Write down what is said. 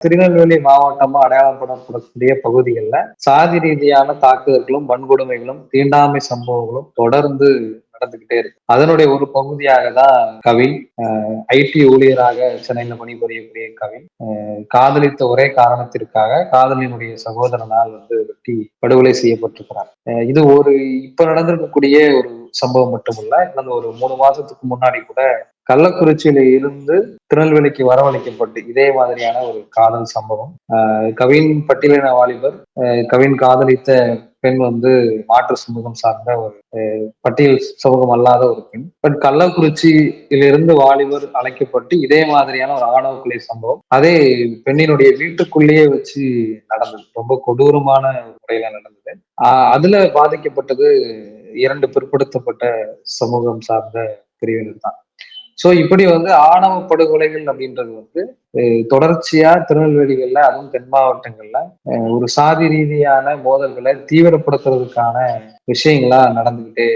திருநெல்வேலி மாவட்டமா அடையாளப்படக்கூடிய பகுதிகள்ல சாதி ரீதியான தாக்குதல்களும், வன்கொடுமைகளும், தீண்டாமை சம்பவங்களும் தொடர்ந்து நடந்துகிட்டே இருக்கு. அதனுடைய ஒரு பகுதியாக தான் கவின், ஐடி ஊழியராக சென்னையில பணிபுரியக்கூடிய கவின், காதலித்த ஒரே காரணத்திற்காக காதலியினுடைய சகோதரனால் வெட்டி படுகொலை செய்யப்பட்டிருக்கிறார். இது ஒரு இப்ப நடந்திருக்கக்கூடிய ஒரு சம்பவம் மட்டுமல்ல. கடந்த ஒரு 3 மாசத்துக்கு முன்னாடி கூட கள்ளக்குறிச்சியில இருந்து திருநெல்வேலிக்கு வரவழைக்கப்பட்டு இதே மாதிரியான ஒரு காதல் சம்பவம். கவின் பட்டியலின வாலிபர், கவின் காதலித்த பெண் மாற்று சமூகம் சார்ந்த ஒரு பட்டியல் சமூகம் அல்லாத ஒரு பெண். பட் கள்ளக்குறிச்சியிலிருந்து வாலிபர் அழைக்கப்பட்டு இதே மாதிரியான ஒரு ஆணவ கொலை சம்பவம் அதே பெண்ணினுடைய வீட்டுக்குள்ளேயே வச்சு நடந்தது. ரொம்ப கொடூரமான முறையில நடந்தது. அதுல பாதிக்கப்பட்டது 2 பிற்படுத்தப்பட்ட சமூகம் சார்ந்த பிரிவினர் தான். சோ இப்படி ஆணவ படுகொலைகள் அப்படின்றது தொடர்ச்சியா திருநெல்வேலிகள்ல, அதுவும் தென் மாவட்டங்கள்ல ஒரு சாதி ரீதியான மோதல்களை தீவிரப்படுத்துறதுக்கான விஷயங்களா நடந்துகிட்டே